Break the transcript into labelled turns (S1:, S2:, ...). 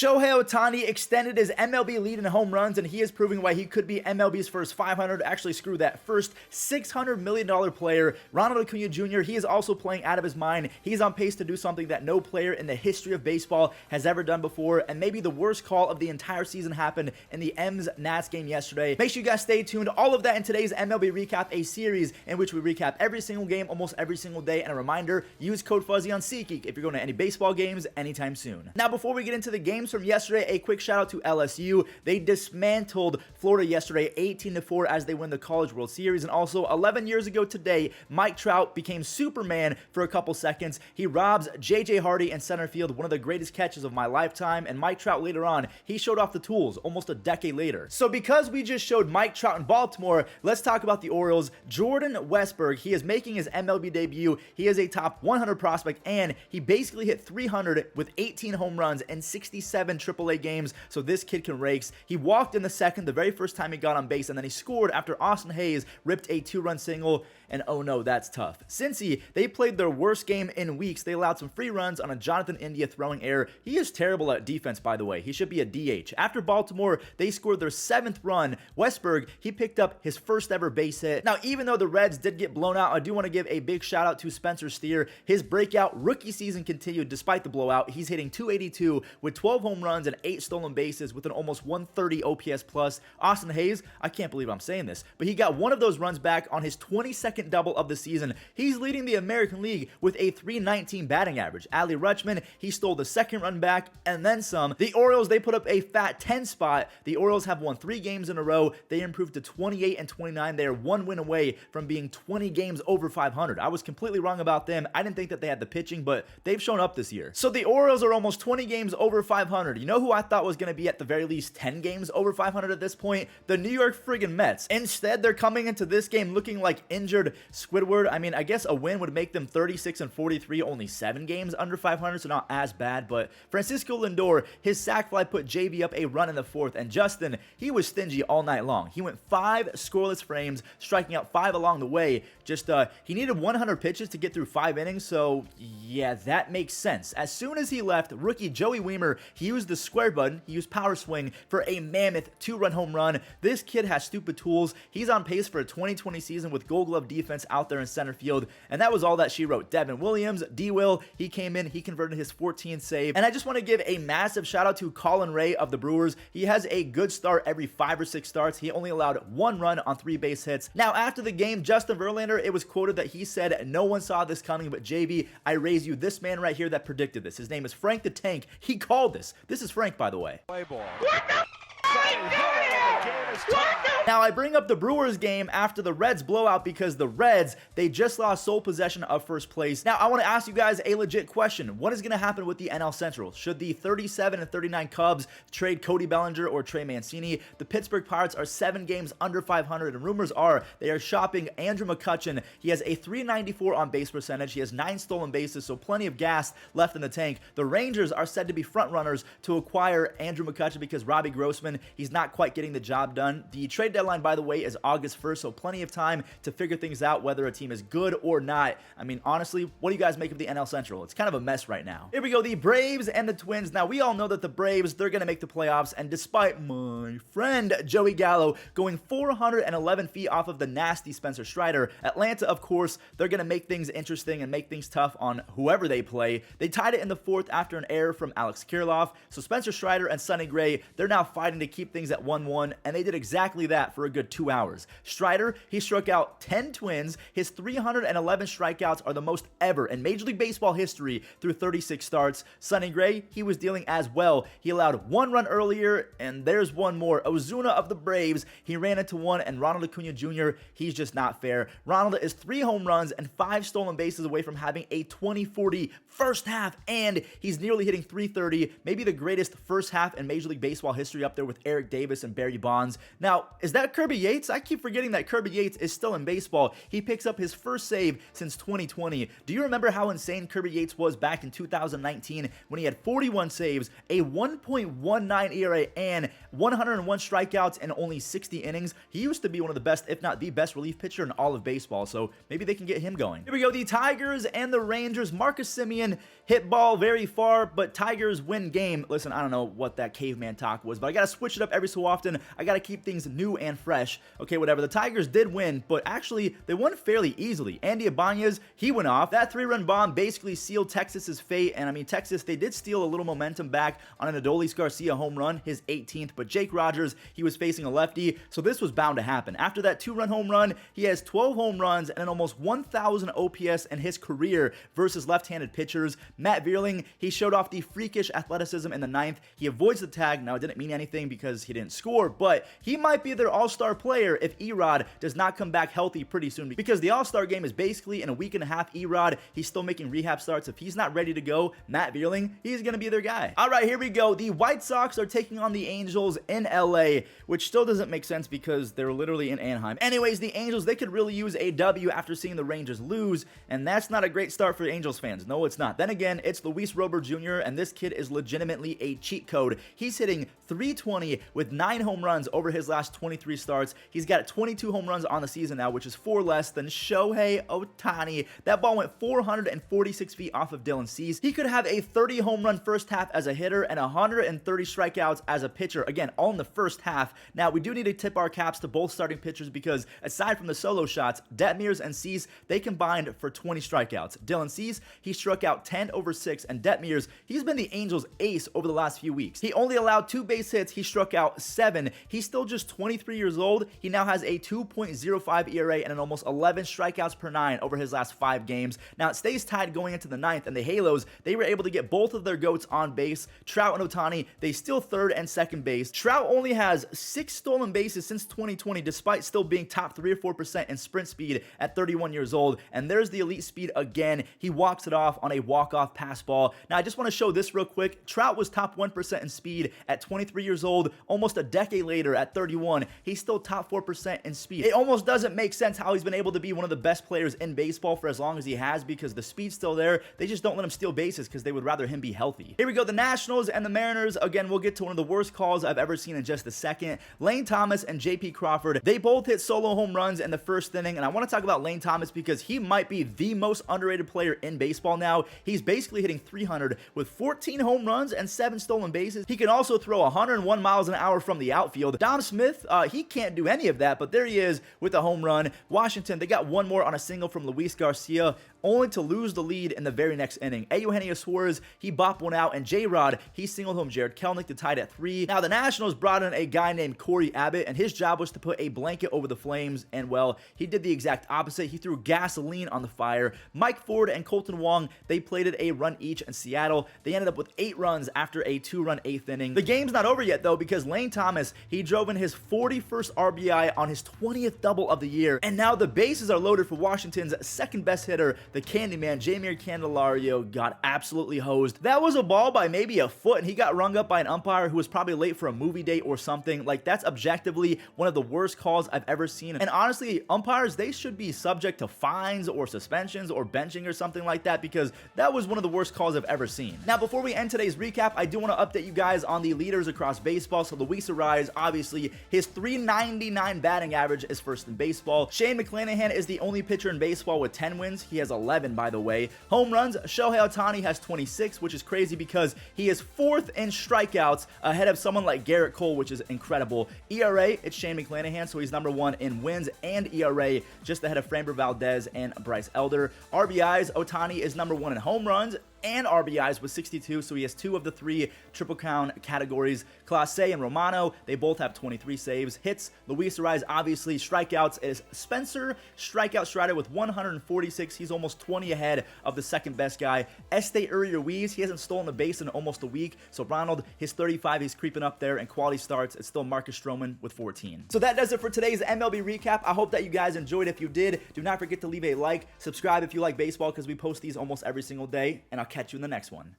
S1: Shohei Acuña extended his MLB lead in home runs, and he is proving why he could be MLB's first 500. Actually, screw that. First $600 million player. Ronald Acuña Jr., he is also playing out of his mind. He's on pace to do something that no player in the history of baseball has ever done before, and maybe the worst call of the entire season happened in the M's-Nats game yesterday. Make sure you guys stay tuned. All of that in today's MLB Recap, a series in which we recap every single game almost every single day. And a reminder, use code Fuzzy on SeatGeek if you're going to any baseball games anytime soon. Now, before we get into the games from yesterday, a quick shout out to LSU. They dismantled Florida yesterday 18-4 as they win the College World Series. And also 11 years ago today, Mike Trout became Superman for a couple seconds. He robs J.J. Hardy in center field, one of the greatest catches of my lifetime. And Mike Trout later on, he showed off the tools almost a decade later. So because we just showed Mike Trout in Baltimore, let's talk about the Orioles. Jordan Westburg, he is making his MLB debut. He is a top 100 prospect, and he basically hit 300 with 18 home runs and 67 AAA games, so this kid can race. He walked in the second, the very first time he got on base, and then he scored after Austin Hayes ripped a 2-run single, and oh no, that's tough. Cincy, they played their worst game in weeks. They allowed some free runs on a Jonathan India throwing error. He is terrible at defense, by the way. He should be a DH. After Baltimore, they scored their 7th run. Westburg, he picked up his first ever base hit. Now, even though the Reds did get blown out, I do want to give a big shout out to Spencer Steer. His breakout rookie season continued despite the blowout. He's hitting .282 with 12 home runs and 8 stolen bases with an almost 130 OPS plus. Austin Hayes, I can't believe I'm saying this, but he got one of those runs back on his 22nd double of the season. He's leading the American League with a .319 batting average. Adley Rutschman, he stole the second run back and then some. The Orioles, they put up a fat 10 spot. The Orioles have won 3 games in a row. They improved to 28-29. They are 1 win away from being 20 games over 500. I was completely wrong about them. I didn't think that they had the pitching, but they've shown up this year. So the Orioles are almost 20 games over 500. You know who I thought was going to be at the very least 10 games over 500 at this point? The New York friggin' Mets. Instead, they're coming into this game looking like injured Squidward. I mean, I guess a win would make them 36-43, only 7 games under 500, so not as bad. But Francisco Lindor, his sac fly put JV up a run in the 4th, and Justin, he was stingy all night long. He went 5 scoreless frames, striking out 5 along the way. He needed 100 pitches to get through 5 innings, so yeah, that makes sense. As soon as he left, rookie Joey Weimer, he used the square button, he used power swing for a mammoth 2-run home run. This kid has stupid tools. He's on pace for a 2020 season with Gold Glove defense out there in center field, and that was all that she wrote. Devin Williams, D-Will, he came in, he converted his 14th save, and I just want to give a massive shout out to Colin Ray of the Brewers. He has a good start every 5 or 6 starts. He only allowed 1 run on 3 base hits. Now, after the game, Justin Verlander, it was quoted that he said, "No one saw this coming, but JV, I raise you this man right here that predicted this. His name is Frank the Tank. He called this. This is Frank, by the way."
S2: Play ball.
S3: What the
S1: Now, I bring up the Brewers game after the Reds blowout because the Reds, they just lost sole possession of first place. Now, I want to ask you guys a legit question. What is going to happen with the NL Central? Should the 37-39 Cubs trade Cody Bellinger or Trey Mancini? The Pittsburgh Pirates are 7 games under 500, and rumors are they are shopping Andrew McCutchen. He has a .394 on base percentage. He has 9 stolen bases, so plenty of gas left in the tank. The Rangers are said to be front runners to acquire Andrew McCutchen because Robbie Grossman, he's not quite getting the job done. The trade deadline, by the way, is August 1st, so plenty of time to figure things out whether a team is good or not. I mean, honestly, what do you guys make of the NL Central? It's kind of a mess right now. Here we go, the Braves and the Twins. Now, we all know that the Braves, they're going to make the playoffs, and despite my friend Joey Gallo going 411 feet off of the nasty Spencer Strider, Atlanta, of course, they're going to make things interesting and make things tough on whoever they play. They tied it in the 4th after an error from Alex Kirilloff, so Spencer Strider and Sonny Gray, they're now fighting to keep things at 1-1, and they did exactly that for a good 2 hours. Strider, he struck out 10 Twins. His 311 strikeouts are the most ever in Major League Baseball history through 36 starts. Sonny Gray, he was dealing as well. He allowed 1 run earlier, and there's one more. Ozuna of the Braves, he ran into 1, and Ronald Acuña Jr., he's just not fair. Ronald is 3 home runs and 5 stolen bases away from having a 20-40 first half, and he's nearly hitting .330, maybe the greatest first half in Major League Baseball history, up there with Eric Davis and Barry Bonds. Bonds. Now, is that Kirby Yates? I keep forgetting that Kirby Yates is still in baseball. He picks up his first save since 2020. Do you remember how insane Kirby Yates was back in 2019 when he had 41 saves, a 1.19 ERA, and 101 strikeouts and only 60 innings? He used to be one of the best, if not the best, relief pitcher in all of baseball, so maybe they can get him going. Here we go, the Tigers and the Rangers. Marcus Semien hit ball very far, but Tigers win game. Listen, I don't know what that caveman talk was, but I gotta switch it up every so often. I gotta keep things new and fresh. Okay, whatever. The Tigers did win, but actually, they won fairly easily. Andy Ibanez, he went off. That 3-run bomb basically sealed Texas's fate, and I mean, Texas, they did steal a little momentum back on an Adolis Garcia home run, his 18th, but Jake Rogers, he was facing a lefty, so this was bound to happen. After that 2-run home run, he has 12 home runs and an almost 1,000 OPS in his career versus left-handed pitchers. Matt Vierling, he showed off the freakish athleticism in the 9th. He avoids the tag. Now, it didn't mean anything because he didn't score, but he might be their all-star player if Erod does not come back healthy pretty soon, because the all-star game is basically in a week and a half. Erod, he's still making rehab starts. If he's not ready to go, Matt Vierling, he's going to be their guy. All right, here we go. The White Sox are taking on the Angels in LA, which still doesn't make sense because they're literally in Anaheim. Anyways, the Angels, they could really use a W after seeing the Rangers lose, and that's not a great start for Angels fans. No, it's not. Then again, it's Luis Robert Jr., and this kid is legitimately a cheat code. He's hitting .320 with 9 home runs over his last 23 starts. He's got 22 home runs on the season now, which is 4 less than Shohei Ohtani. That ball went 446 feet off of Dylan Cease. He could have a 30 home run first half as a hitter and 130 strikeouts as a pitcher. Again, all in the first half. Now, we do need to tip our caps to both starting pitchers because aside from the solo shots, Detmers and Cease, they combined for 20 strikeouts. Dylan Cease, he struck out 10 over 6, and Detmers, he's been the Angels' ace over the last few weeks. He only allowed 2 base hits. He struck out 7. He's still just 23 years old. He now has a 2.05 ERA and an almost 11 strikeouts per 9 over his last 5 games. Now, it stays tied going into the 9th, and the Halos, they were able to get both of their GOATs on base. Trout and Ohtani, they steal 3rd and 2nd base. Trout only has 6 stolen bases since 2020, despite still being top 3 or 4% in sprint speed at 31 years old. And there's the elite speed again. He walks it off on a walk-off pass ball. Now, I just want to show this real quick. Trout was top 1% in speed at 23 years old. Almost a decade later at 31, he's still top 4% in speed. It almost doesn't make sense how he's been able to be one of the best players in baseball for as long as he has, because the speed's still there. They just don't let him steal bases because they would rather him be healthy. Here we go, the Nationals and the Mariners. Again, we'll get to one of the worst calls I've ever seen in just a second. Lane Thomas and JP Crawford, they both hit solo home runs in the first inning, and I want to talk about Lane Thomas because he might be the most underrated player in baseball now. He's basically hitting 300 with 14 home runs and 7 stolen bases. He can also throw 101 miles an hour from the outfield. Dom Smith, he can't do any of that, but there he is with a home run. Washington, they got one more on a single from Luis Garcia, only to lose the lead in the very next inning. Eugenio Suarez, he bopped one out, and J-Rod, he singled home Jared Kelenic to tie it at 3. Now, the Nationals brought in a guy named Corey Abbott, and his job was to put a blanket over the Flames, and well, he did the exact opposite. He threw gasoline on the fire. Mike Ford and Colton Wong, they plated a run each in Seattle. They ended up with 8 runs after a 2-run 8th inning. The game's not over yet, though, because Lane Thomas, he drove in his 41st RBI on his 20th double of the year, and now the bases are loaded for Washington's second best hitter, the Candyman, Jeimer Candelario, got absolutely hosed. That was a ball by maybe a foot, and he got rung up by an umpire who was probably late for a movie date or something. Like, that's objectively one of the worst calls I've ever seen. And honestly, umpires, they should be subject to fines or suspensions or benching or something like that, because that was one of the worst calls I've ever seen. Now, before we end today's recap, I do want to update you guys on the leaders across baseball. So Luis Arraez, obviously, his .399 batting average is first in baseball. Shane McClanahan is the only pitcher in baseball with 10 wins. He has 11, by the way. Home runs, Shohei Ohtani has 26, which is crazy because he is 4th in strikeouts, ahead of someone like Garrett Cole, which is incredible. ERA, it's Shane McClanahan, so he's number 1 in wins and ERA, just ahead of Framber Valdez and Bryce Elder. RBIs, Ohtani is number 1 in home runs and RBIs with 62, so he has 2 of the 3 triple count categories. Clase and Romano, they both have 23 saves. Hits, Luis Arraez, obviously. Strikeouts is Spencer Strikeout Strider with 146. He's almost 20 ahead of the second best guy. Este Ruiz, he hasn't stolen the base in almost a week, so Ronald, his 35, he's creeping up there, and quality starts, it's still Marcus Stroman with 14. So that does it for today's MLB recap. I hope that you guys enjoyed. If you did, do not forget to leave a like, subscribe if you like baseball, because we post these almost every single day, and I'll catch you in the next one.